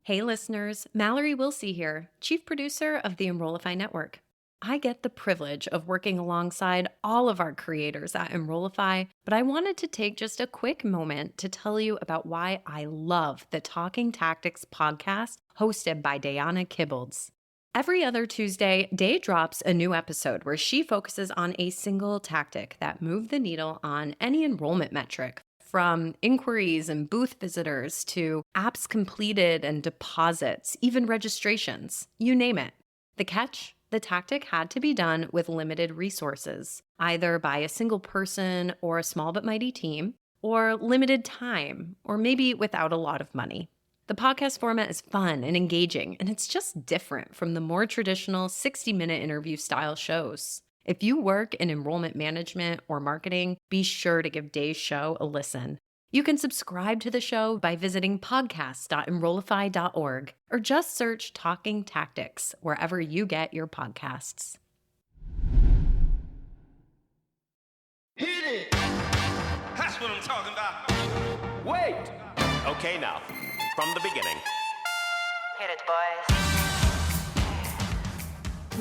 Hey listeners, Mallory Wilsey here, Chief Producer of the Enrollify Network. I get the privilege of working alongside all of our creators at Enrollify, but I wanted to take just a quick moment to tell you about why I love the Talking Tactics podcast hosted by Diana Kibbolds. Every other Tuesday, Day drops a new episode where she focuses on a single tactic that moved the needle on any enrollment metric, from inquiries and booth visitors to apps completed and deposits, even registrations, you name it. The catch? The tactic had to be done with limited resources, either by a single person or a small but mighty team, or limited time, or maybe without a lot of money. The podcast format is fun and engaging, and it's just different from the more traditional 60-minute interview style shows. If you work in enrollment management or marketing, be sure to give Day's show a listen. You can subscribe to the show by visiting podcast.enrollify.org or just search Talking Tactics wherever you get your podcasts. Hit it! That's what I'm talking about. Wait! Okay, now, from the beginning. Hit it, boys.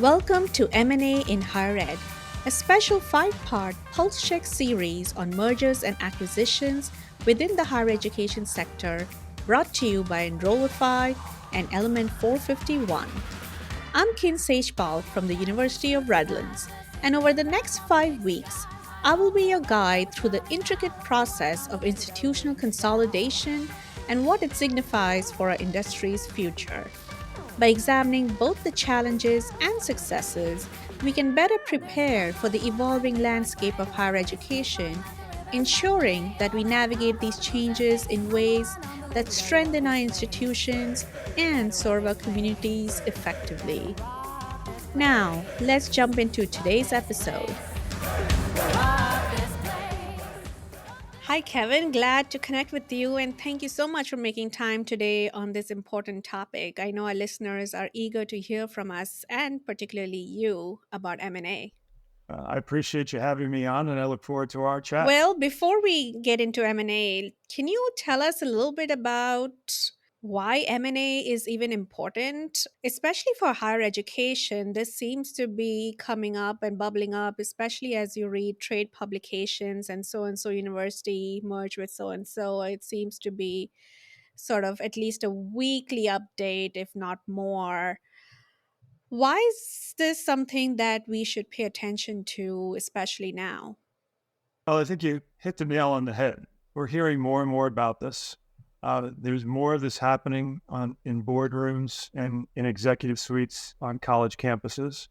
Welcome to M&A in Higher Ed, a special 5-part pulse check series on mergers and acquisitions within the higher education sector, brought to you by Enrollify and Element 451. I'm Kin Sejpal from the University of Redlands, and over the next 5 weeks, I will be your guide through the intricate process of institutional consolidation and what it signifies for our industry's future. By examining both the challenges and successes, we can better prepare for the evolving landscape of higher education, ensuring that we navigate these changes in ways that strengthen our institutions and serve our communities effectively. Now, let's jump into today's episode. Hi, Kevin. Glad to connect with you, and thank you so much for making time today on this important topic. I know our listeners are eager to hear from us, and particularly you, about M&A. I appreciate you having me on, and I look forward to our chat. Well, before we get into M&A, can you tell us a little bit about why M&A is even important, especially for higher education? This seems to be coming up and bubbling up, especially as you read trade publications and so university merge with so and so. It seems to be sort of at least a weekly update, if not more. Why is this something that we should pay attention to, especially now? Well, I think you hit the nail on the head. We're hearing more and more about this. There's more of this happening in boardrooms and in executive suites on college campuses,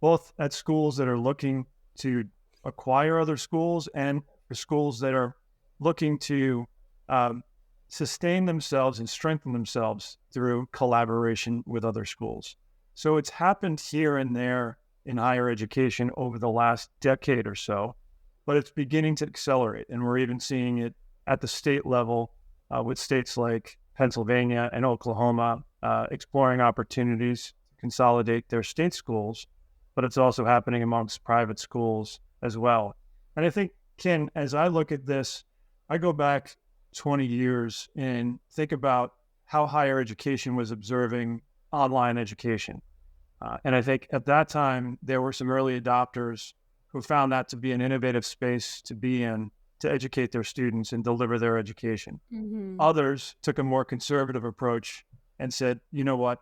both at schools that are looking to acquire other schools and for schools that are looking to sustain themselves and strengthen themselves through collaboration with other schools. So it's happened here and there in higher education over the last decade or so, but it's beginning to accelerate. And we're even seeing it at the state level with states like Pennsylvania and Oklahoma exploring opportunities to consolidate their state schools, but it's also happening amongst private schools as well. And I think, Ken, as I look at this, I go back 20 years and think about how higher education was observing online education. And I think at that time, there were some early adopters who found that to be an innovative space to be in, to educate their students and deliver their education. Mm-hmm. Others took a more conservative approach and said, you know what,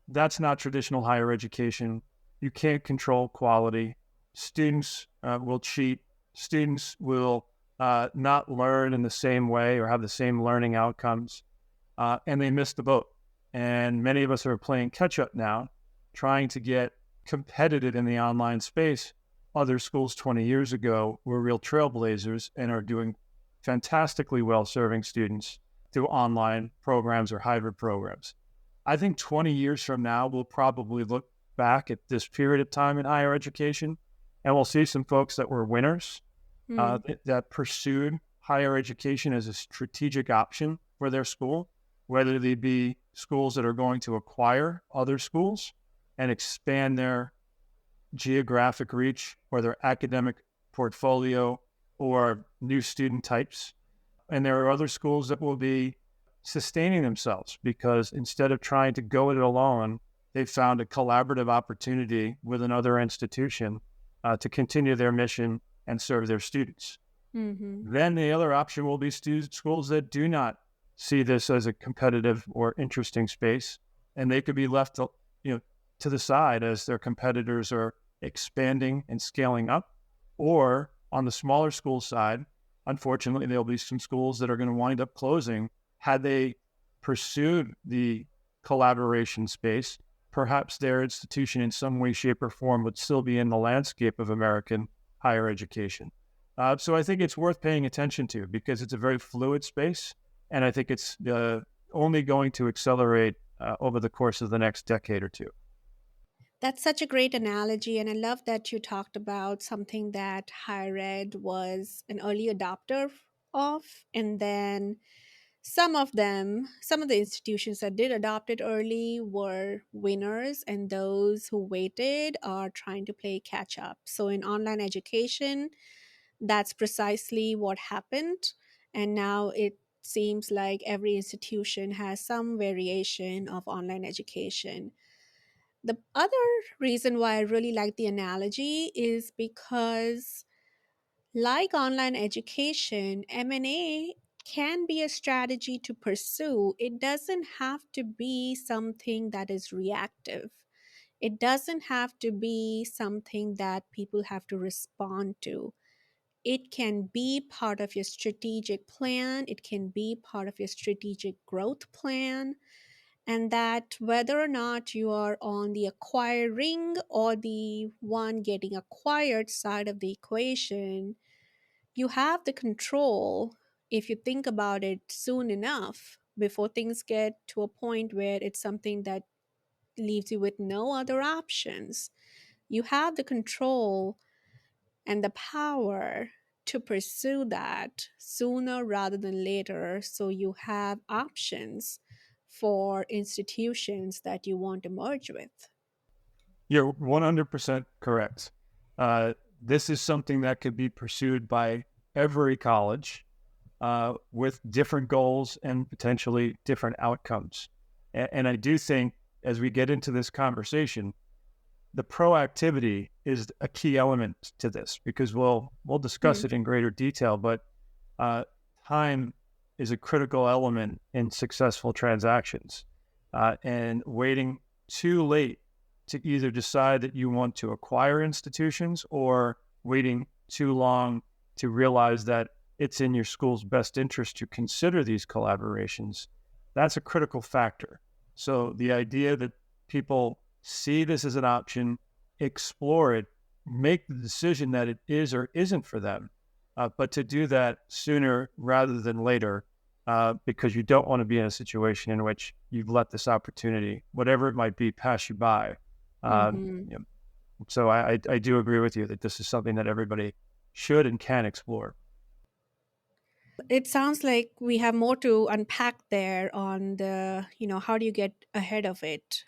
that's not traditional higher education. You can't control quality. Students will cheat. Students will not learn in the same way or have the same learning outcomes. And they missed the boat. And many of us are playing catch up now, trying to get competitive in the online space. Other schools 20 years ago were real trailblazers and are doing fantastically well serving students through online programs or hybrid programs. I think 20 years from now, we'll probably look back at this period of time in higher education and we'll see some folks that were winners that pursued higher education as a strategic option for their school, whether they be schools that are going to acquire other schools and expand their geographic reach or their academic portfolio or new student types. And there are other schools that will be sustaining themselves because instead of trying to go it alone, they've found a collaborative opportunity with another institution to continue their mission and serve their students. Mm-hmm. Then the other option will be schools that do not see this as a competitive or interesting space, and they could be left to the side as their competitors are expanding and scaling up. Or on the smaller school side, unfortunately, there'll be some schools that are going to wind up closing. Had they pursued the collaboration space, perhaps their institution in some way, shape, or form would still be in the landscape of American higher education. So I think it's worth paying attention to because it's a very fluid space, and I think it's only going to accelerate over the course of the next decade or two. That's such a great analogy. And I love that you talked about something that higher ed was an early adopter of. And then some of the institutions that did adopt it early were winners, and those who waited are trying to play catch up. So in online education, that's precisely what happened. And now it seems like every institution has some variation of online education. The other reason why I really like the analogy is because, like online education, M&A can be a strategy to pursue. It doesn't have to be something that is reactive. It doesn't have to be something that people have to respond to. It can be part of your strategic plan, it can be part of your strategic growth plan, and that whether or not you are on the acquiring or the one getting acquired side of the equation, you have the control if you think about it soon enough before things get to a point where it's something that leaves you with no other options. You have the control and the power to pursue that sooner rather than later, so you have options for institutions that you want to merge with. You're 100% correct. This is something that could be pursued by every college with different goals and potentially different outcomes. And I do think as we get into this conversation, the proactivity is a key element to this because we'll discuss Hmm. it in greater detail, but time is a critical element in successful transactions. And waiting too late to either decide that you want to acquire institutions or waiting too long to realize that it's in your school's best interest to consider these collaborations, that's a critical factor. So the idea that people see this as an option, explore it, make the decision that it is or isn't for them, but to do that sooner rather than later, because you don't want to be in a situation in which you've let this opportunity, whatever it might be, pass you by. Hmm. You know, so I do agree with you that this is something that everybody should and can explore. It sounds like we have more to unpack there on the, how do you get ahead of it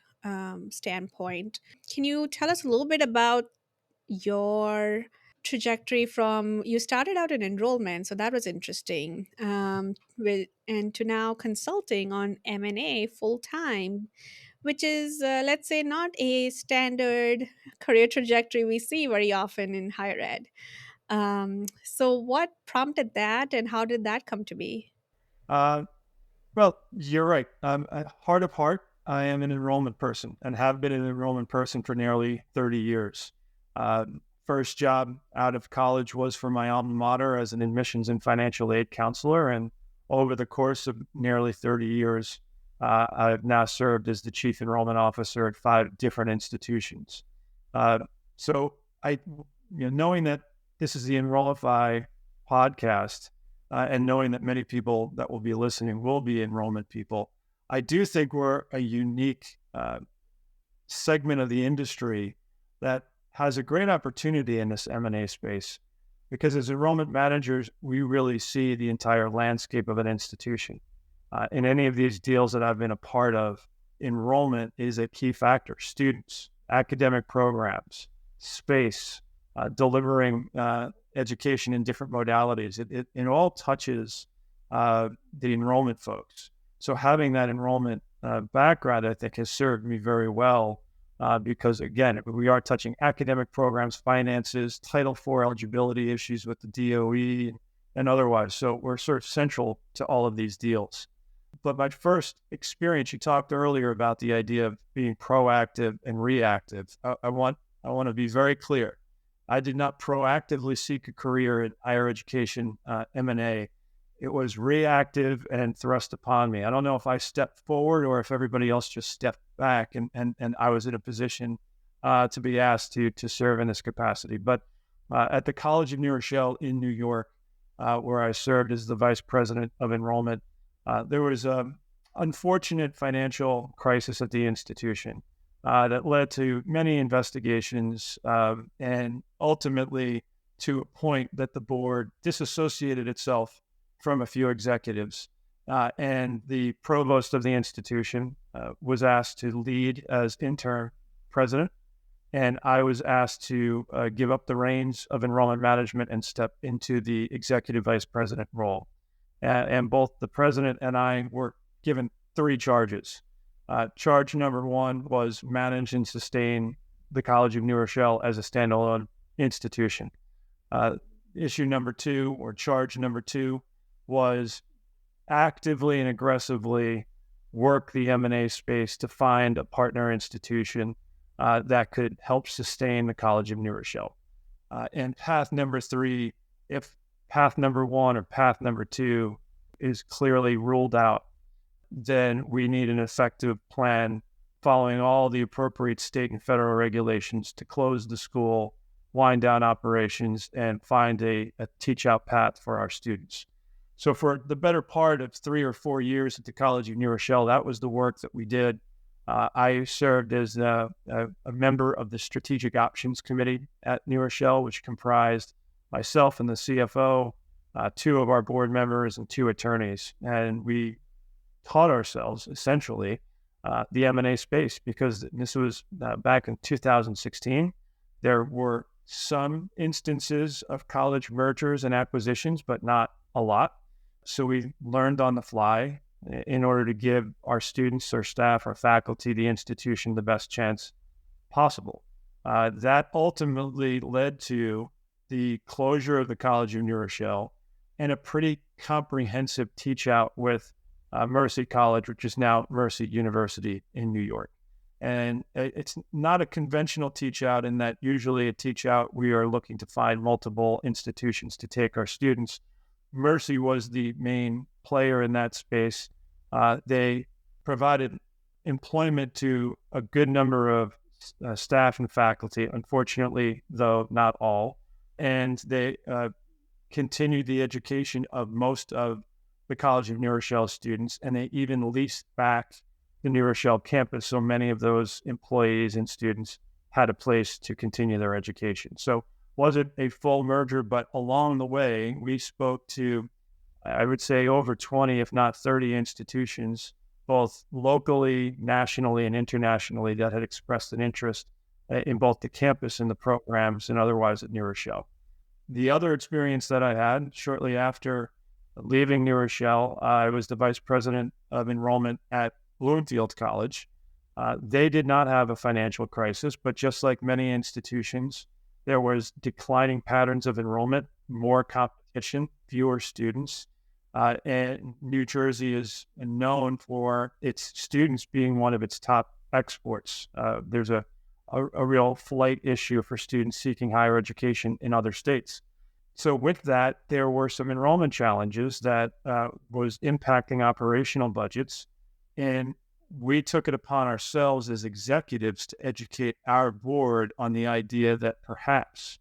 standpoint. Can you tell us a little bit about your trajectory from you started out in enrollment, so that was interesting, and to now consulting on M&A full time, which is, let's say, not a standard career trajectory we see very often in higher ed. So what prompted that, and how did that come to be? Uh, Well, you're right. At heart of heart, I am an enrollment person and have been an enrollment person for nearly 30 years. Uh, First job out of college was for my alma mater as an admissions and financial aid counselor. And over the course of nearly 30 years, I've now served as the chief enrollment officer at 5 different institutions. Uh, so knowing that this is the Enrollify podcast, and knowing that many people that will be listening will be enrollment people, I do think we're a unique segment of the industry that has a great opportunity in this M&A space because as enrollment managers, we really see the entire landscape of an institution. In any of these deals that I've been a part of, enrollment is a key factor. Students, academic programs, space, delivering education in different modalities. It all touches the enrollment folks. So having that enrollment background, I think, has served me very well because, again, we are touching academic programs, finances, Title IV eligibility issues with the DOE and otherwise. So we're sort of central to all of these deals. But my first experience, you talked earlier about the idea of being proactive and reactive. I want to be very clear. I did not proactively seek a career in higher education M&A. It was reactive and thrust upon me. I don't know if I stepped forward or if everybody else just stepped back and I was in a position to be asked to serve in this capacity. But at the College of New Rochelle in New York, where I served as the vice president of enrollment, there was an unfortunate financial crisis at the institution that led to many investigations and ultimately to a point that the board disassociated itself from a few executives. And the provost of the institution was asked to lead as interim president. And I was asked to give up the reins of enrollment management and step into the executive vice president role. And both the president and I were given 3 charges. Charge number 1 was manage and sustain the College of New Rochelle as a standalone institution. Issue number 2, or charge number 2, was actively and aggressively work the M&A space to find a partner institution that could help sustain the College of New Rochelle. And path number 3, if path number 1 or path number 2 is clearly ruled out, then we need an effective plan following all the appropriate state and federal regulations to close the school, wind down operations, and find a teach-out path for our students. So for the better part of 3 or 4 years at the College of New Rochelle, that was the work that we did. I served as a member of the Strategic Options Committee at New Rochelle, which comprised myself and the CFO, 2 of our board members, and 2 attorneys. And we taught ourselves, essentially, the M&A space, because this was back in 2016. There were some instances of college mergers and acquisitions, but not a lot. So we learned on the fly in order to give our students, our staff, our faculty, the institution the best chance possible. That ultimately led to the closure of the College of New Rochelle and a pretty comprehensive teach-out with Mercy College, which is now Mercy University in New York. And it's not a conventional teach-out in that usually a teach-out, we are looking to find multiple institutions to take our students. Mercy was the main player in that space. They provided employment to a good number of staff and faculty, unfortunately, though not all. And they continued the education of most of the College of New Rochelle students, and they even leased back the New Rochelle campus, so many of those employees and students had a place to continue their education. So wasn't a full merger, but along the way, we spoke to, I would say, over 20, if not 30 institutions, both locally, nationally, and internationally, that had expressed an interest in both the campus and the programs and otherwise at New Rochelle. The other experience that I had shortly after leaving New Rochelle, I was the vice president of enrollment at Bloomfield College. They did not have a financial crisis, but just like many institutions, there was declining patterns of enrollment, more competition, fewer students. And New Jersey is known for its students being one of its top exports. There's a real flight issue for students seeking higher education in other states. So with that, there were some enrollment challenges that was impacting operational budgets. And we took it upon ourselves as executives to educate our board on the idea that perhaps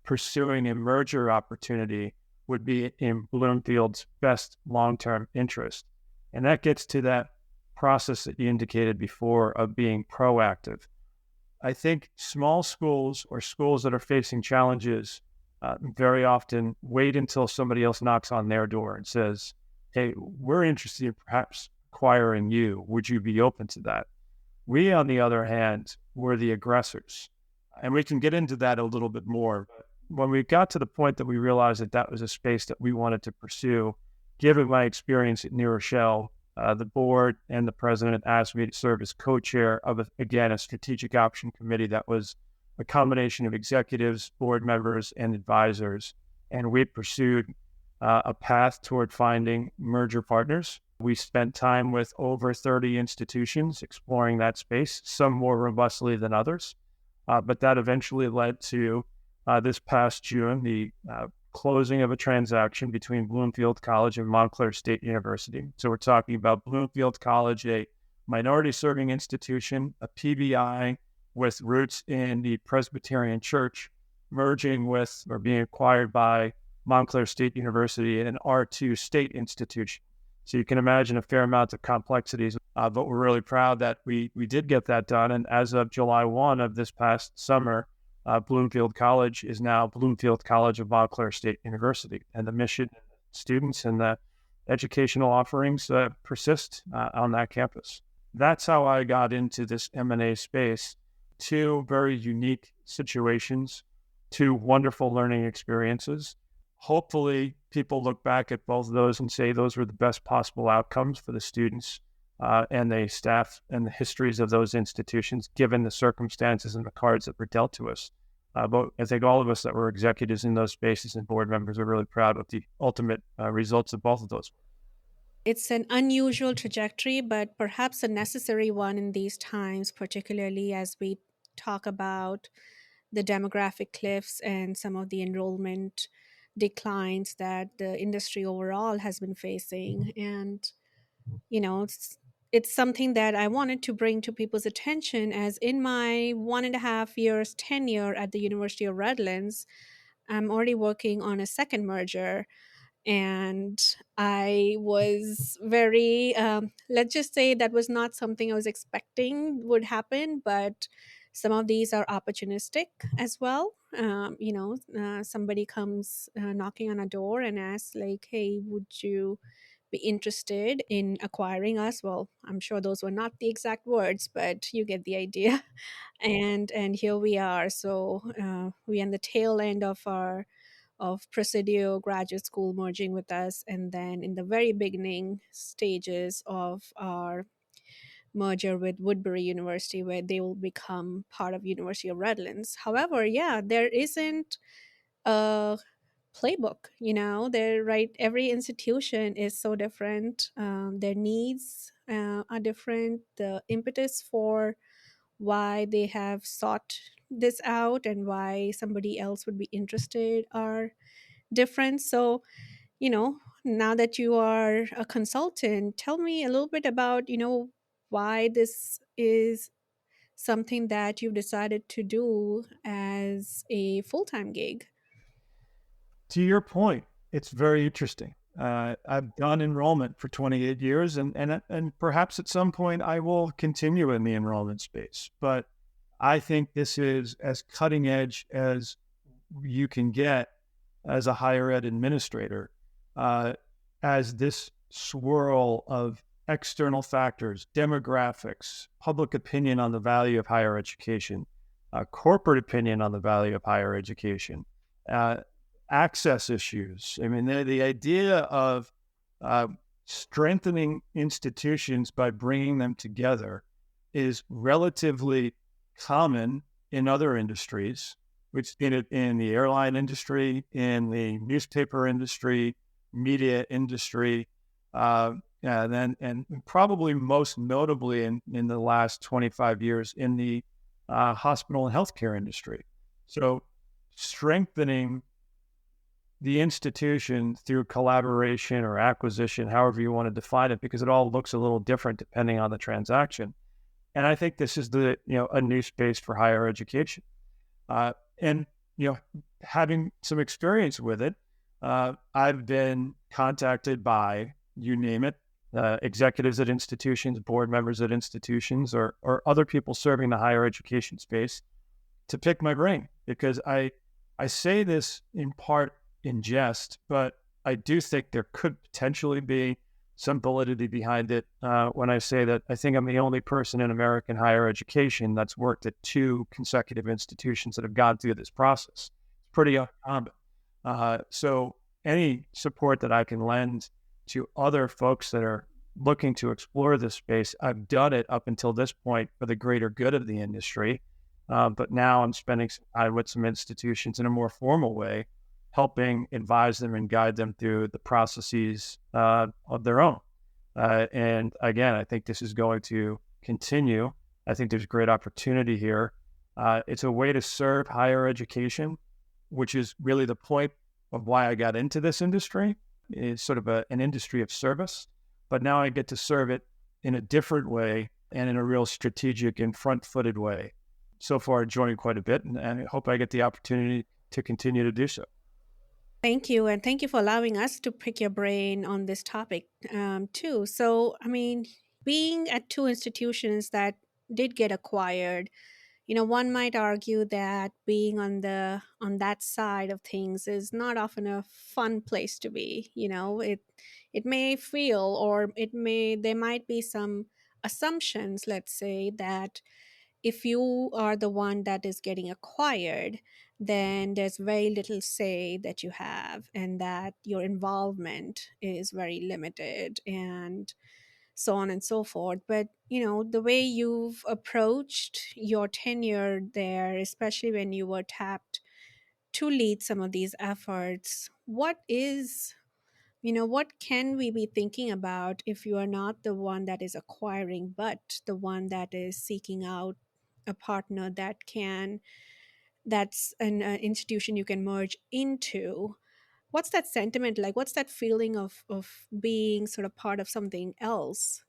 pursuing a merger opportunity would be in Bloomfield's best long-term interest. And that gets to that process that you indicated before of being proactive. I think small schools or schools that are facing challenges very often wait until somebody else knocks on their door and says, hey, we're interested in perhaps acquiring you. Would you be open to that? We, on the other hand, were the aggressors. And we can get into that a little bit more. But when we got to the point that we realized that that was a space that we wanted to pursue, given my experience at New Rochelle the board and the president asked me to serve as co-chair of, a strategic option committee that was a combination of executives, board members, and advisors. And we pursued a path toward finding merger partners. We spent time with over 30 institutions exploring that space, some more robustly than others. But that eventually led to this past June, the closing of a transaction between Bloomfield College and Montclair State University. So we're talking about Bloomfield College, a minority-serving institution, a PBI with roots in the Presbyterian Church, merging with or being acquired by Montclair State University, an R2 state institution. So you can imagine a fair amount of complexities, but we're really proud that we did get that done. And as of July 1 of this past summer, Bloomfield College is now Bloomfield College of Montclair State University. And the mission, students, and the educational offerings persist on that campus. That's how I got into this M&A space. Two very unique situations, two wonderful learning experiences. Hopefully, people look back at both of those and say those were the best possible outcomes for the students and the staff and the histories of those institutions, given the circumstances and the cards that were dealt to us. But I think all of us that were executives in those spaces and board members are really proud of the ultimate results of both of those. It's an unusual trajectory, but perhaps a necessary one in these times, particularly as we talk about the demographic cliffs and some of the enrollment declines that the industry overall has been facing. And, it's something that I wanted to bring to people's attention, as in my 1.5 years tenure at the University of Redlands, I'm already working on a second merger. And I was very, let's just say that was not something I was expecting would happen, but some of these are opportunistic as well. Somebody comes knocking on a door and asks, like, hey, would you be interested in acquiring us? Well, I'm sure those were not the exact words, but you get the idea. And here we are. So we on the tail end of Presidio Graduate School merging with us, and then in the very beginning stages of our merger with Woodbury University, where they will become part of University of Redlands. However, yeah, there isn't a playbook. They're right. Every institution is so different. Their needs are different. The impetus for why they have sought this out and why somebody else would be interested are different. So, now that you are a consultant, tell me a little bit about, why this is something that you've decided to do as a full-time gig. To your point, it's very interesting. I've done enrollment for 28 years, and perhaps at some point I will continue in the enrollment space. But I think this is as cutting edge as you can get as a higher ed administrator, as this swirl of external factors, demographics, public opinion on the value of higher education, corporate opinion on the value of higher education, access issues. I mean, the idea of strengthening institutions by bringing them together is relatively common in other industries. We've seen it in the airline industry, in the newspaper industry, media industry, and probably most notably in the last 25 years in the hospital and healthcare industry. So strengthening the institution through collaboration or acquisition, however you want to define it, because it all looks a little different depending on the transaction. And I think this is a new space for higher education. And having some experience with it, I've been contacted by, you name it, executives at institutions, board members at institutions, or other people serving the higher education space to pick my brain, because I say this in part in jest, but I do think there could potentially be some validity behind it when I say that I think I'm the only person in American higher education that's worked at 2 consecutive institutions that have gone through this process. It's pretty uncommon. So any support that I can lend to other folks that are looking to explore this space. I've done it up until this point for the greater good of the industry. But now I'm spending some time with some institutions in a more formal way, helping advise them and guide them through the processes of their own. And again, I think this is going to continue. I think there's great opportunity here. It's a way to serve higher education, which is really the point of why I got into this industry. It's sort of an industry of service, but now I get to serve it in a different way and in a real strategic and front-footed way. So far, enjoying quite a bit, and I hope I get the opportunity to continue to do so. Thank you. And thank you for allowing us to pick your brain on this topic too. So, I mean, being at two institutions that did get acquired, one might argue that being on that side of things is not often a fun place to be. It may feel, or there might be some assumptions, let's say, that if you are the one that is getting acquired, then there's very little say that you have, and that your involvement is very limited, and so on and so forth. But, the way you've approached your tenure there, especially when you were tapped to lead some of these efforts, what can we be thinking about if you are not the one that is acquiring, but the one that is seeking out a partner that's an institution you can merge into? What's that sentiment like? What's that feeling of being sort of part of something else?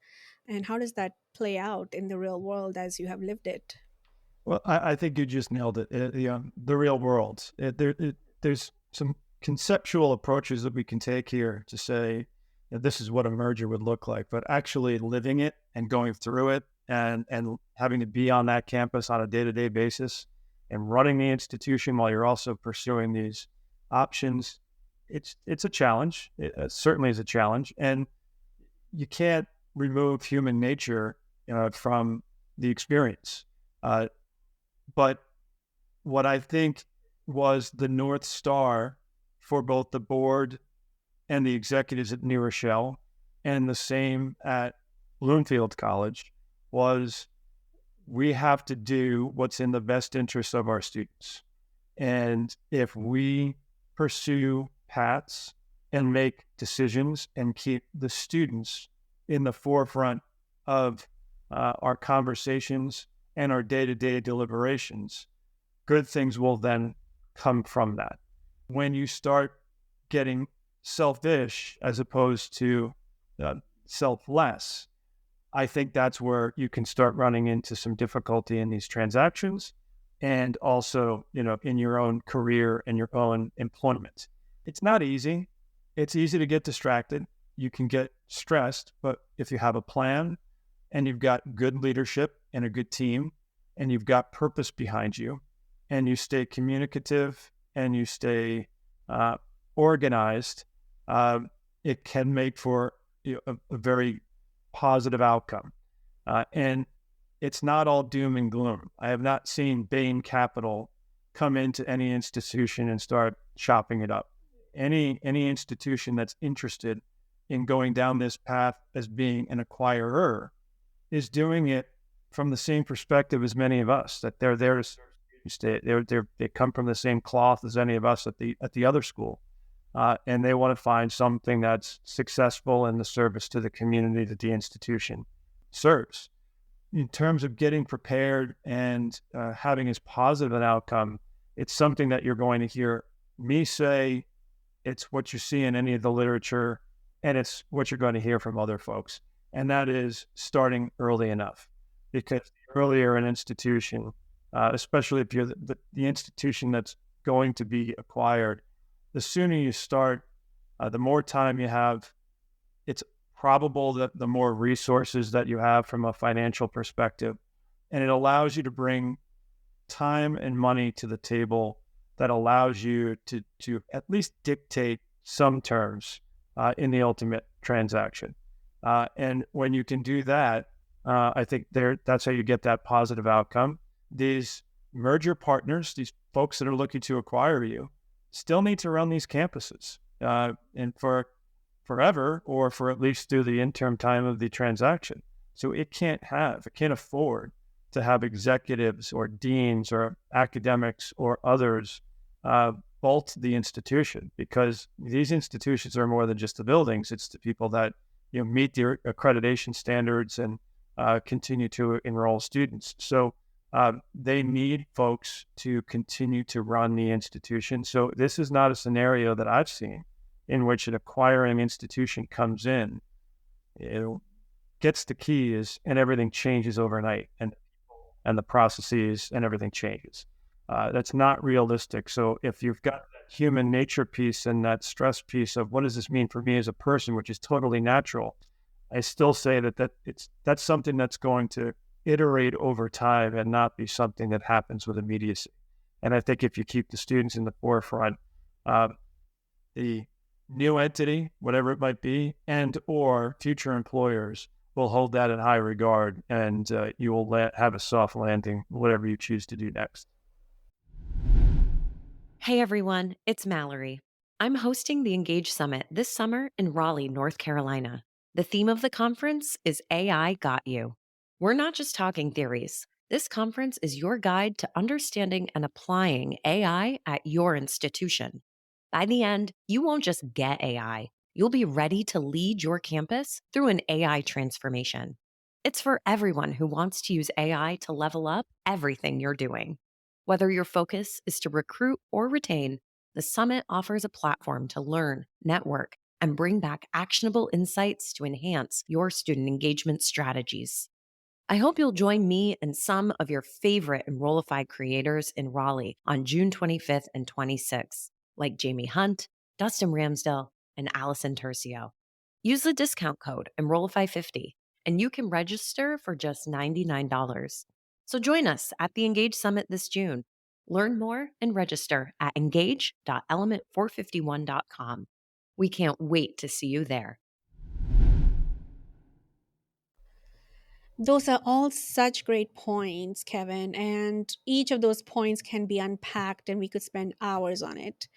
And how does that play out in the real world as you have lived it? Well, I think you just nailed it. The real world. There's some conceptual approaches that we can take here to say that this is what a merger would look like, but actually living it and going through it and having to be on that campus on a day-to-day basis and running the institution while you're also pursuing these options, it's a challenge. It certainly is a challenge, and you can't remove human nature from the experience. But what I think was the North Star for both the board and the executives at New Rochelle, and the same at Bloomfield College, was we have to do what's in the best interest of our students. And if we pursue paths and make decisions and keep the students in the forefront of our conversations and our day-to-day deliberations, good things will then come from that. When you start getting selfish as opposed to selfless, I think that's where you can start running into some difficulty in these transactions, and also, in your own career and your own employment. It's not easy. It's easy to get distracted. You can get stressed, but if you have a plan and you've got good leadership and a good team and you've got purpose behind you and you stay communicative and you stay organized, it can make for a very positive outcome. And it's not all doom and gloom. I have not seen Bain Capital come into any institution and start chopping it up. Any institution that's interested in going down this path as being an acquirer is doing it from the same perspective as many of us, that they're there to serve. They come from the same cloth as any of us at the other school, and they want to find something that's successful in the service to the community that the institution serves. In terms of getting prepared and having as positive an outcome, it's something that you're going to hear me say. It's what you see in any of the literature, and it's what you're going to hear from other folks. And that is starting early enough, because the earlier an institution, especially if you're the institution that's going to be acquired, the sooner you start, the more time you have. It's probable that the more resources that you have from a financial perspective, and it allows you to bring time and money to the table that allows you to at least dictate some terms in the ultimate transaction. And when you can do that, I think that's how you get that positive outcome. These merger partners, these folks that are looking to acquire you, still need to run these campuses. And for forever or for at least through the interim time of the transaction. So it can't afford to have executives or deans or academics or others bolt the institution, because these institutions are more than just the buildings. It's the people that meet the accreditation standards and continue to enroll students. So they need folks to continue to run the institution. So this is not a scenario that I've seen in which an acquiring institution comes in, gets the keys, and everything changes overnight, and the processes and everything changes. That's not realistic. So if you've got that human nature piece and that stress piece of what does this mean for me as a person, which is totally natural, I still say that's something that's going to iterate over time and not be something that happens with immediacy. And I think if you keep the students in the forefront, the new entity, whatever it might be, and or future employers will hold that in high regard, and you will have a soft landing, whatever you choose to do next. Hey everyone, it's Mallory. I'm hosting the Engage Summit this summer in Raleigh, North Carolina. The theme of the conference is AI Got You. We're not just talking theories. This conference is your guide to understanding and applying AI at your institution. By the end, you won't just get AI, you'll be ready to lead your campus through an AI transformation. It's for everyone who wants to use AI to level up everything you're doing. Whether your focus is to recruit or retain, the summit offers a platform to learn, network, and bring back actionable insights to enhance your student engagement strategies. I hope you'll join me and some of your favorite Enrollify creators in Raleigh on June 25th and 26th, like Jamie Hunt, Dustin Ramsdell, and Allison Tercio. Use the discount code Enrollify50, and you can register for just $99. So join us at the Engage Summit this June. Learn more and register at engage.element451.com. We can't wait to see you there. Those are all such great points, Kevin, and each of those points can be unpacked and we could spend hours on it.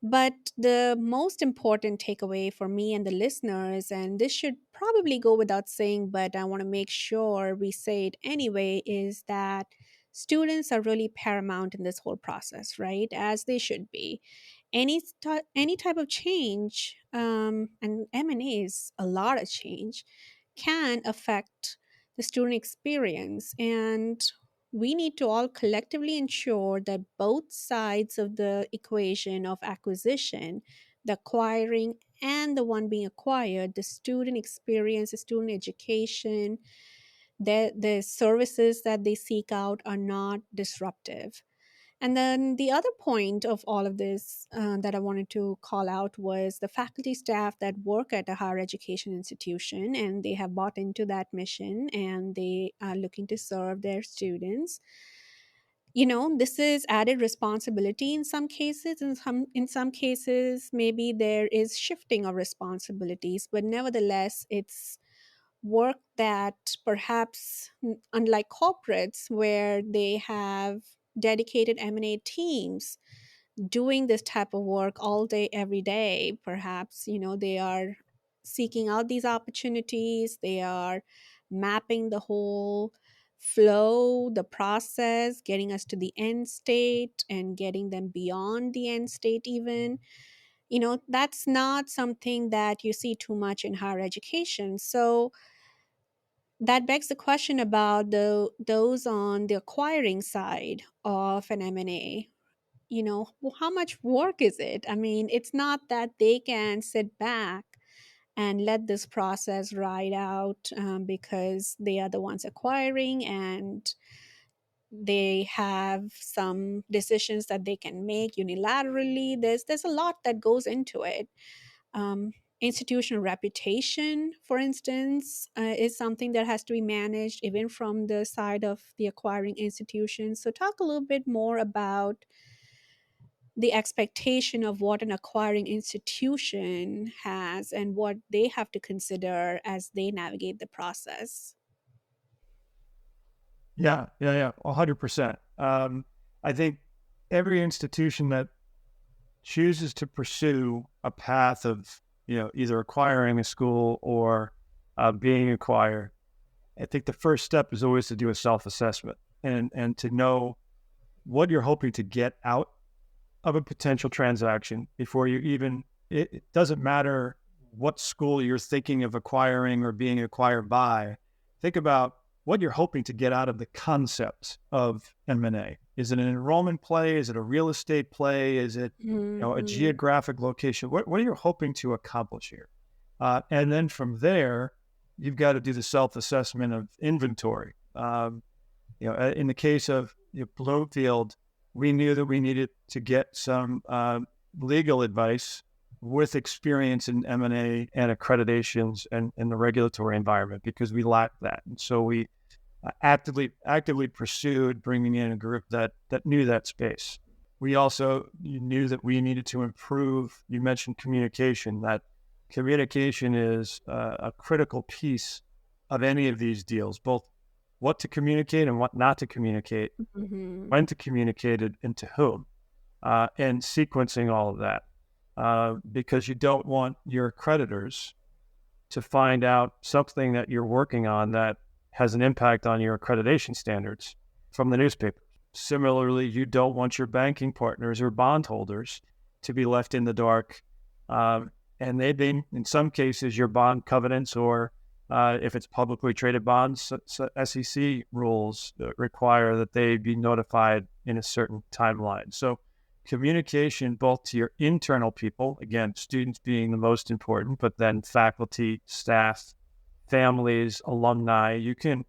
But the most important takeaway for me and the listeners, and this should probably go without saying, but I want to make sure we say it anyway, is that students are really paramount in this whole process, right? As they should be. Any type of change, and M&A is a lot of change, can affect the student experience. And we need to all collectively ensure that both sides of the equation of acquisition, the acquiring and the one being acquired, the student experience, the student education, the services that they seek out are not disruptive. And then the other point of all of this that I wanted to call out was the faculty staff that work at a higher education institution, and they have bought into that mission and they are looking to serve their students. This is added responsibility in some cases. In some cases, maybe there is shifting of responsibilities, but nevertheless, it's work that perhaps, unlike corporates where they have dedicated M&A teams doing this type of work all day every day, perhaps they are seeking out these opportunities, they are mapping the whole flow, the process, getting us to the end state and getting them beyond the end state even. That's not something that you see too much in higher education. So that begs the question about those on the acquiring side of an M&A. Well, how much work is it? I mean, it's not that they can sit back and let this process ride out, because they are the ones acquiring and they have some decisions that they can make unilaterally. There's a lot that goes into it. Institutional reputation, for instance, is something that has to be managed even from the side of the acquiring institution. So talk a little bit more about the expectation of what an acquiring institution has and what they have to consider as they navigate the process. Yeah, 100%. I think every institution that chooses to pursue a path of either acquiring a school or being acquired, I think the first step is always to do a self-assessment and to know what you're hoping to get out of a potential transaction before you even, it doesn't matter what school you're thinking of acquiring or being acquired by. Think about what you're hoping to get out of the concept of M&A. Is it an enrollment play? Is it a real estate play? Is it a Hmm. geographic location? What are you hoping to accomplish here? And then from there, you've got to do the self-assessment of inventory. In the case of Bloomfield, we knew that we needed to get some legal advice with experience in M&A and accreditations and in the regulatory environment because we lacked that. And so we actively pursued bringing in a group that knew that space. We also knew that we needed to improve. You mentioned communication. That communication is a critical piece of any of these deals, both what to communicate and what not to communicate, Hmm. when to communicate it, and to whom, and sequencing all of that, because you don't want your creditors to find out something that you're working on that has an impact on your accreditation standards from the newspaper. Similarly, you don't want your banking partners or bondholders to be left in the dark. And in some cases, your bond covenants or if it's publicly traded bonds, SEC rules require that they be notified in a certain timeline. So communication both to your internal people, again, students being the most important, but then faculty, staff, families, alumni, you can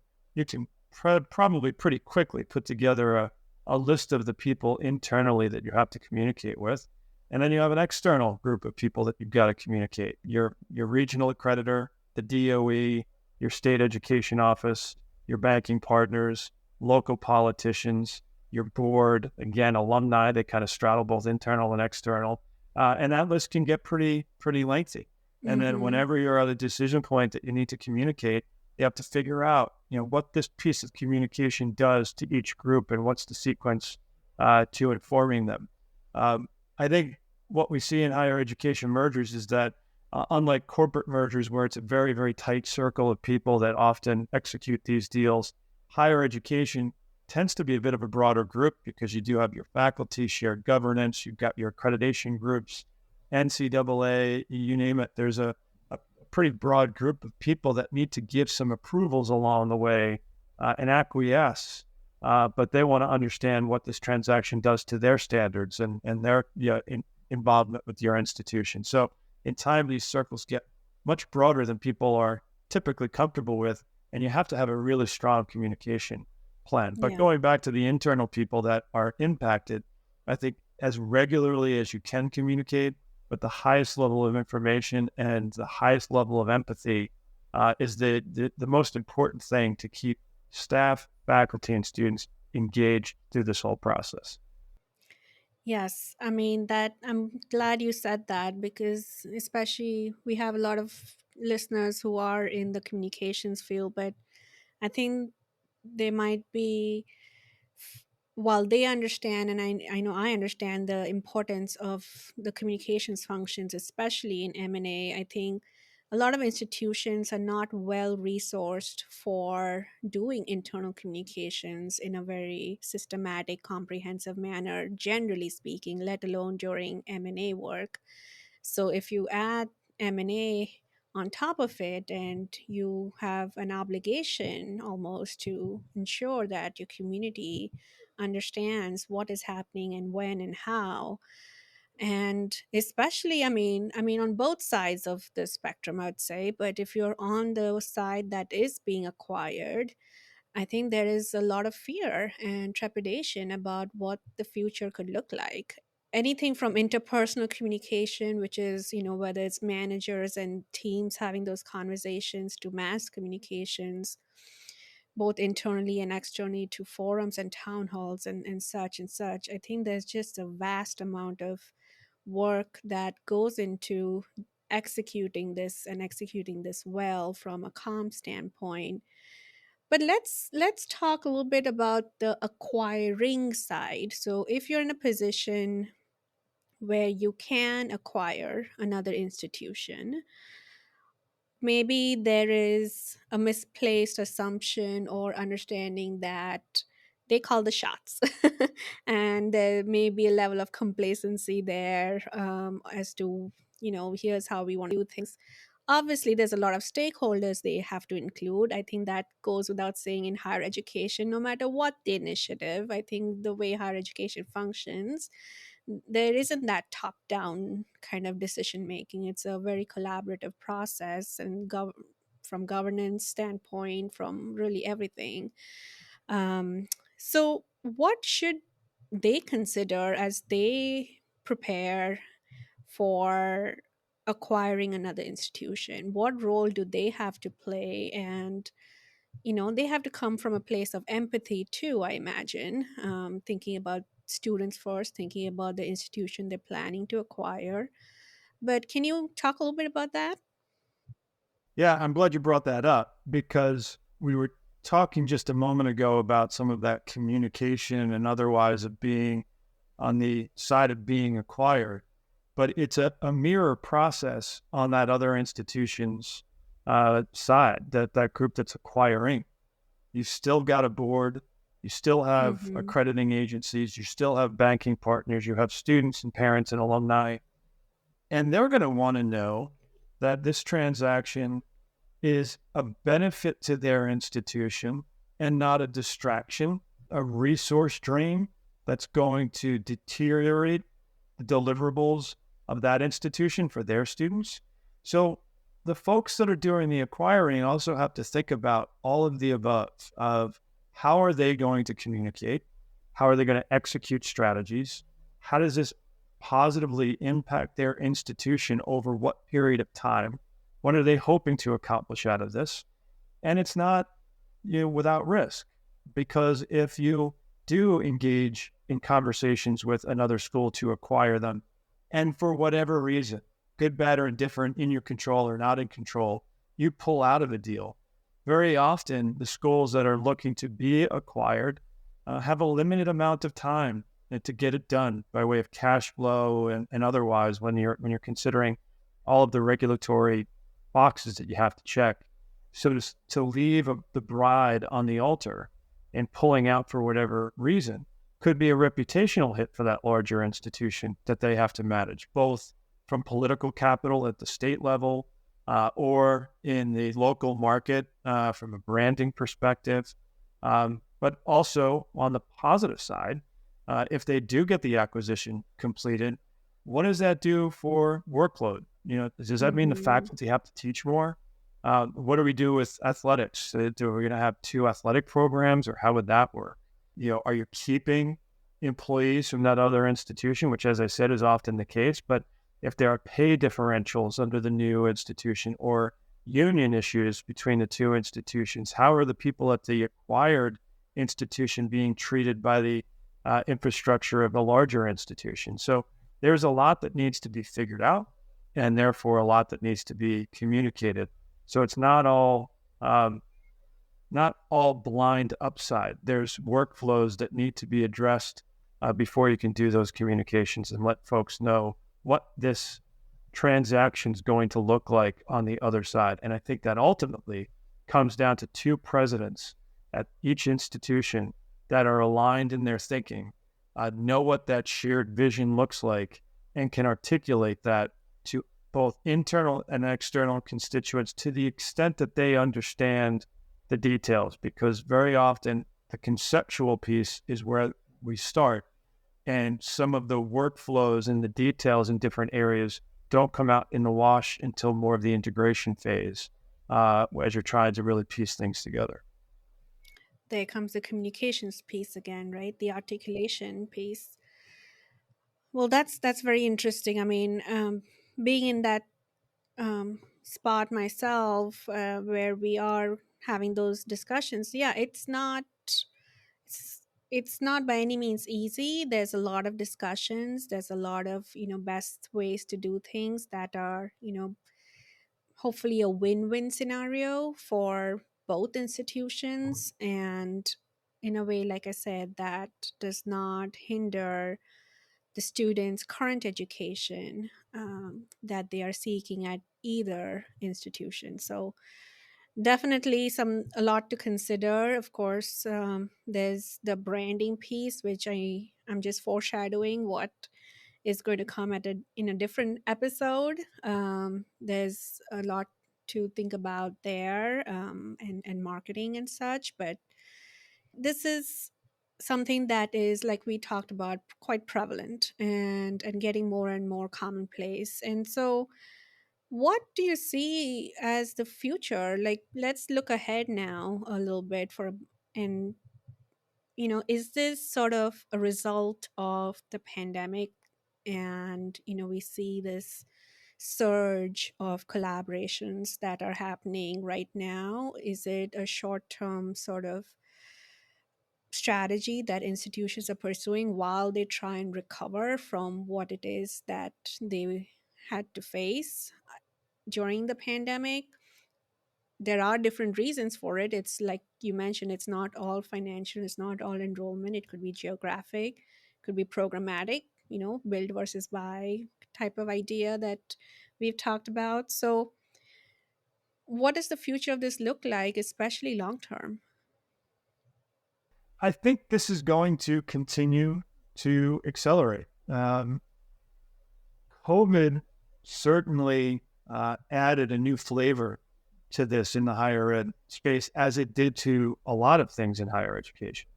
probably pretty quickly put together a list of the people internally that you have to communicate with. And then you have an external group of people that you've got to communicate. Your regional accreditor, the DOE, your state education office, your banking partners, local politicians, your board, again, alumni, they kind of straddle both internal and external. And that list can get pretty lengthy. And then Hmm. whenever you're at a decision point that you need to communicate, you have to figure out, what this piece of communication does to each group and what's the sequence to informing them. I think what we see in higher education mergers is that unlike corporate mergers where it's a very, very tight circle of people that often execute these deals, higher education tends to be a bit of a broader group because you do have your faculty, shared governance, you've got your accreditation groups, NCAA, you name it. There's a pretty broad group of people that need to give some approvals along the way and acquiesce. But they want to understand what this transaction does to their standards and their involvement with your institution. So in time, these circles get much broader than people are typically comfortable with, and you have to have a really strong communication plan. But Yeah. going back to the internal people that are impacted, I think as regularly as you can communicate with the highest level of information and the highest level of empathy is the most important thing to keep staff, faculty, and students engaged through this whole process. Yes, I mean that I'm glad you said that because especially we have a lot of listeners who are in the communications field, but I think they might be, while they understand, and I know I understand the importance of the communications functions, especially in M&A. I think a lot of institutions are not well resourced for doing internal communications in a very systematic, comprehensive manner, generally speaking, let alone during M&A work. So if you add M&A on top of it, and you have an obligation almost to ensure that your community understands what is happening and when and how. And especially, I mean on both sides of the spectrum, I would say, but if you're on the side that is being acquired, I think there is a lot of fear and trepidation about what the future could look like. Anything from interpersonal communication, which is, whether it's managers and teams having those conversations, to mass communications, both internally and externally, to forums and town halls and such and such. I think there's just a vast amount of work that goes into executing this well from a calm standpoint. But let's talk a little bit about the acquiring side. So if you're in a position where you can acquire another institution, maybe there is a misplaced assumption or understanding that they call the shots. And there may be a level of complacency there, as to, here's how we want to do things. Obviously, there's a lot of stakeholders they have to include. I think that goes without saying in higher education, no matter what the initiative. I think the way higher education functions, there isn't that top down kind of decision making. It's a very collaborative process, and from governance standpoint, from really everything. So what should they consider as they prepare for acquiring another institution? What role do they have to play? And they have to come from a place of empathy too, I imagine, thinking about students first, thinking about the institution they're planning to acquire. But can you talk a little bit about that? Yeah, I'm glad you brought that up because we were talking just a moment ago about some of that communication and otherwise of being on the side of being acquired. But it's a mirror process on that other institution's side, that group that's acquiring. You've still got a board, you still have Mm-hmm. accrediting agencies, you still have banking partners, you have students and parents and alumni, and they're going to want to know that this transaction is a benefit to their institution and not a distraction, a resource drain that's going to deteriorate the deliverables of that institution for their students. So the folks that are doing the acquiring also have to think about all of the above of how are they going to communicate? How are they going to execute strategies? How does this positively impact their institution over what period of time? What are they hoping to accomplish out of this? And it's not, without risk, because if you do engage in conversations with another school to acquire them, and for whatever reason, good, bad, or indifferent, in your control or not in control, you pull out of a deal. Very often, the schools that are looking to be acquired have a limited amount of time to get it done by way of cash flow and otherwise when you're considering all of the regulatory boxes that you have to check. So to leave the bride on the altar and pulling out for whatever reason could be a reputational hit for that larger institution that they have to manage, both from political capital at the state level or in the local market from a branding perspective. But also on the positive side, if they do get the acquisition completed, what does that do for workload? Does that mean the Mm-hmm. faculty have to teach more? What do we do with athletics? Are we going to have two athletic programs, or how would that work? Are you keeping employees from that other institution, which, as I said, is often the case? But if there are pay differentials under the new institution or union issues between the two institutions, how are the people at the acquired institution being treated by the infrastructure of the larger institution? So there's a lot that needs to be figured out, and therefore a lot that needs to be communicated. So it's not all blind upside. There's workflows that need to be addressed before you can do those communications and let folks know what this transaction is going to look like on the other side. And I think that ultimately comes down to two presidents at each institution that are aligned in their thinking, know what that shared vision looks like, and can articulate that to both internal and external constituents to the extent that they understand the details, because very often the conceptual piece is where we start, and some of the workflows and the details in different areas don't come out in the wash until more of the integration phase, as you're trying to really piece things together. There comes the communications piece again, right? The articulation piece. Well, that's very interesting. I mean, being in that spot myself, where we are having those discussions, yeah, it's not by any means easy. There's a lot of discussions. There's a lot of best ways to do things that are hopefully a win-win scenario for both institutions, and in a way, like I said, that does not hinder the students' current education that they are seeking at either institution. So definitely a lot to consider. Of course, there's the branding piece, which I'm just foreshadowing what is going to come in a different episode. There's a lot to think about there, and marketing and such, but this is something that is, like we talked about, quite prevalent and getting more and more commonplace. And so what do you see as the future? Like, let's look ahead now a little bit and is this sort of a result of the pandemic? And we see this surge of collaborations that are happening right now. Is it a short term sort of strategy that institutions are pursuing while they try and recover from what it is that they had to face during the pandemic? There are different reasons for it. It's like you mentioned, it's not all financial, it's not all enrollment. It could be geographic, could be programmatic, build versus buy type of idea that we've talked about. So what does the future of this look like, especially long term? I think this is going to continue to accelerate. COVID certainly added a new flavor to this in the higher ed space, as it did to a lot of things in higher education.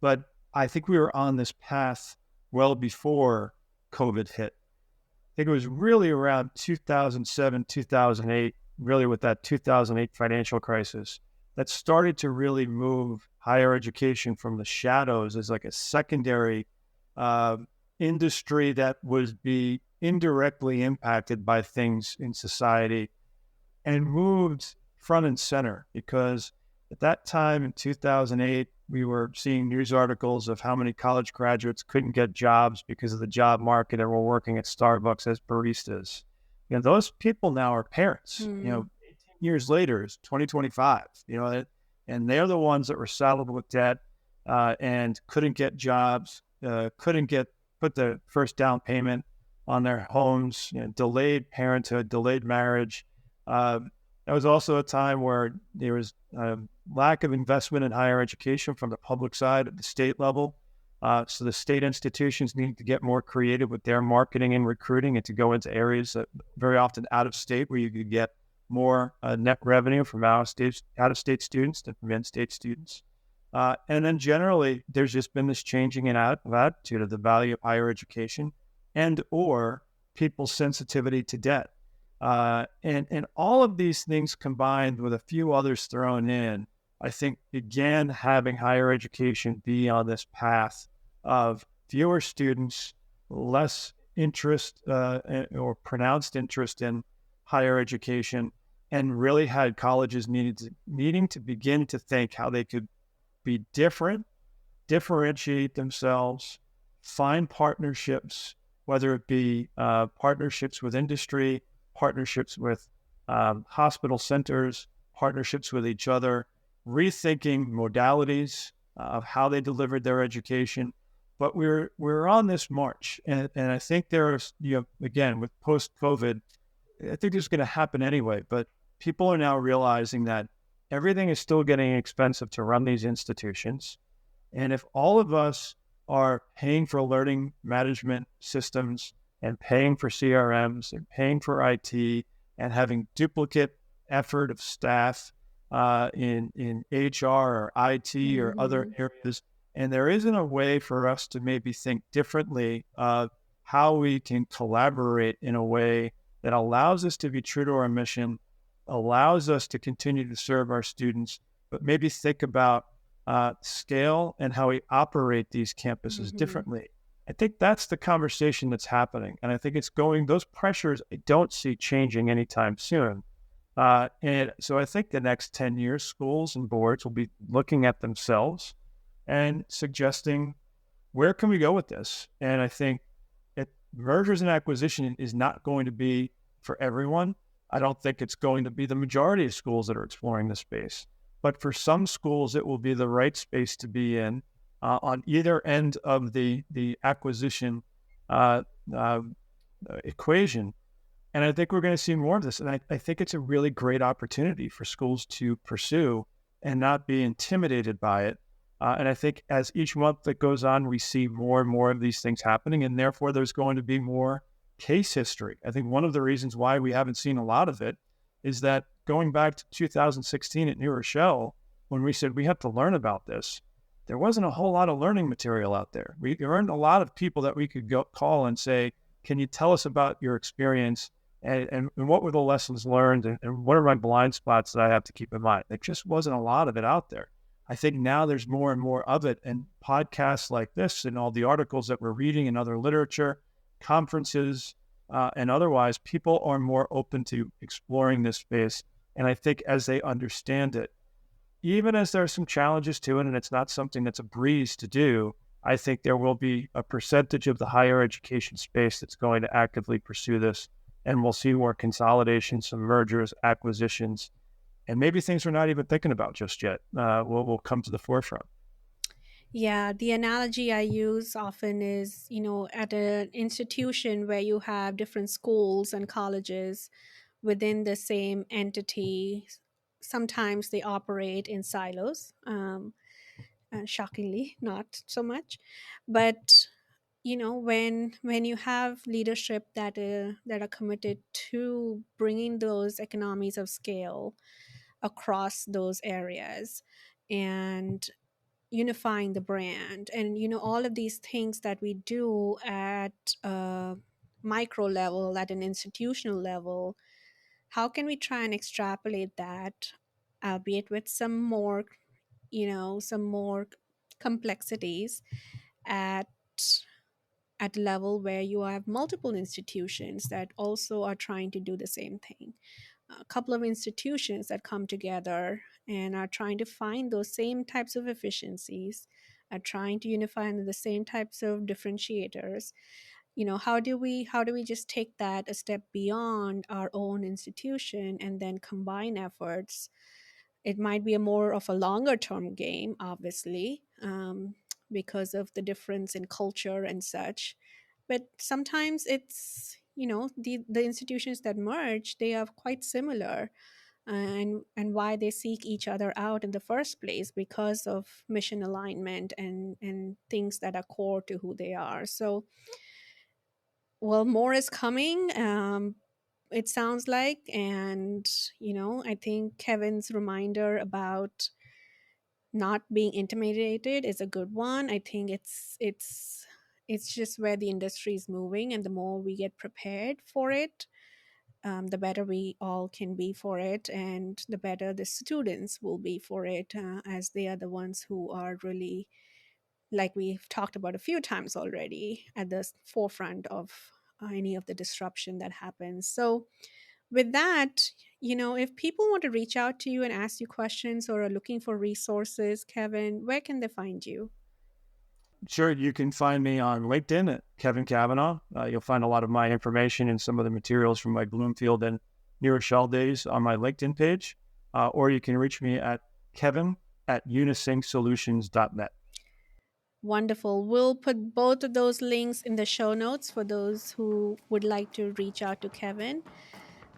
But I think we were on this path well before COVID hit. I think it was really around 2007, 2008, really with that 2008 financial crisis, that started to really move higher education from the shadows as like a secondary uh, industry that would be indirectly impacted by things in society, and moved front and center, because at that time in 2008, we were seeing news articles of how many college graduates couldn't get jobs because of the job market and were working at Starbucks as baristas. Those people now are parents. 18 years later, it's 2025, and they're the ones that were saddled with debt and couldn't get jobs, couldn't put the first down payment on their homes, delayed parenthood, delayed marriage. That was also a time where there was a lack of investment in higher education from the public side at the state level. So the state institutions needed to get more creative with their marketing and recruiting, and to go into areas that very often out of state, where you could get more net revenue from out of state students than from in-state students. And then generally, there's just been this changing in attitude of the value of higher education and or people's sensitivity to debt. And all of these things combined with a few others thrown in, I think began having higher education be on this path of fewer students, less interest or pronounced interest in higher education, and really had colleges needing to begin to think how they could be different, differentiate themselves, find partnerships, whether it be partnerships with industry, partnerships with hospital centers, partnerships with each other, rethinking modalities of how they delivered their education. But we're on this march, and I think there's, again, with post-COVID, I think it's going to happen anyway. But people are now realizing that everything is still getting expensive to run these institutions, and if all of us are paying for learning management systems and paying for CRMs and paying for IT and having duplicate effort of staff in HR or IT or other areas, and there isn't a way for us to maybe think differently of how we can collaborate in a way that allows us to be true to our mission, allows us to continue to serve our students, but maybe think about scale and how we operate these campuses differently. I think that's the conversation that's happening. And I think those pressures I don't see changing anytime soon. And so I think the next 10 years, schools and boards will be looking at themselves and suggesting, where can we go with this? And I think mergers and acquisition is not going to be for everyone. I don't think it's going to be the majority of schools that are exploring this space. But for some schools, it will be the right space to be in on either end of the acquisition uh, uh, equation. And I think we're going to see more of this. And I think it's a really great opportunity for schools to pursue and not be intimidated by it. And I think as each month that goes on, we see more and more of these things happening, and therefore there's going to be more case history. I think one of the reasons why we haven't seen a lot of it is that going back to 2016 at New Rochelle, when we said we have to learn about this, there wasn't a whole lot of learning material out there. We weren't a lot of people that we could call and say, can you tell us about your experience? And what were the lessons learned? And what are my blind spots that I have to keep in mind? There just wasn't a lot of it out there. I think now there's more and more of it. And podcasts like this and all the articles that we're reading and other literature, conferences, and otherwise, people are more open to exploring this space. And I think as they understand it, even as there are some challenges to it, and it's not something that's a breeze to do, I think there will be a percentage of the higher education space that's going to actively pursue this. And we'll see more consolidation, some mergers, acquisitions, and maybe things we're not even thinking about just yet will come to the forefront. Yeah, the analogy I use often is, at an institution where you have different schools and colleges within the same entity, sometimes they operate in silos. Shockingly, not so much. But when you have leadership that are committed to bringing those economies of scale across those areas and unifying the brand, and all of these things that we do at a micro level, at an institutional level, how can we try and extrapolate that, albeit with some more complexities at at level where you have multiple institutions that also are trying to do the same thing, a couple of institutions that come together and are trying to find those same types of efficiencies, are trying to unify under the same types of differentiators. How do we just take that a step beyond our own institution and then combine efforts? It might be a more of a longer term game, obviously, because of the difference in culture and such. But sometimes it's, the institutions that merge, they are quite similar, and why they seek each other out in the first place, because of mission alignment and things that are core to who they are. So, well, more is coming. It sounds like, and I think Kevin's reminder about not being intimidated is a good one. I think it's just where the industry is moving, and the more we get prepared for it, the better we all can be for it, and the better the students will be for it, as they are the ones who are really, like we've talked about a few times already, at the forefront of any of the disruption that happens. So, with that, if people want to reach out to you and ask you questions or are looking for resources, Kevin, where can they find you? Sure, you can find me on LinkedIn at Kevin Cavanagh. You'll find a lot of my information and some of the materials from my Bloomfield and New Rochelle days on my LinkedIn page, or you can reach me at kevin@unisyncSolutions.net. Wonderful. We'll put both of those links in the show notes for those who would like to reach out to Kevin.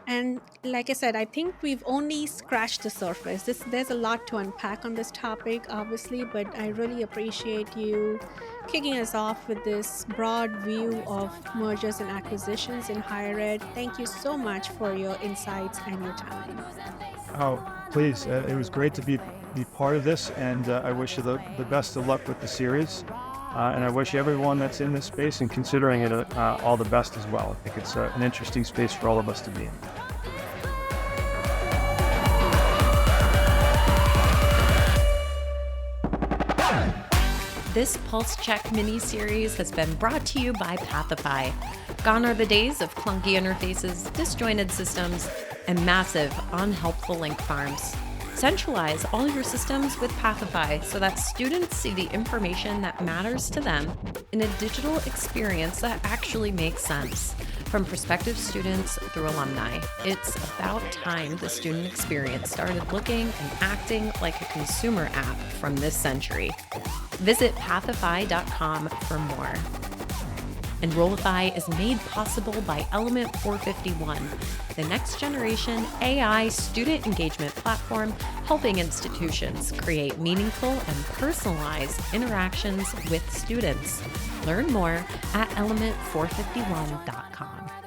And like I said, I think we've only scratched the surface. There's a lot to unpack on this topic, obviously, but I really appreciate you kicking us off with this broad view of mergers and acquisitions in higher ed. Thank you so much for your insights and your time. Oh, please. It was great to be part of this, and I wish you the best of luck with the series. And I wish everyone that's in this space and considering it all the best as well. I think it's an interesting space for all of us to be in. This Pulse Check mini-series has been brought to you by Pathify. Gone are the days of clunky interfaces, disjointed systems, and massive, unhelpful link farms. Centralize all your systems with Pathify so that students see the information that matters to them in a digital experience that actually makes sense. From prospective students through alumni, it's about time the student experience started looking and acting like a consumer app from this century. Visit pathify.com for more. Enrollify is made possible by Element 451, the next generation AI student engagement platform helping institutions create meaningful and personalized interactions with students. Learn more at element451.com.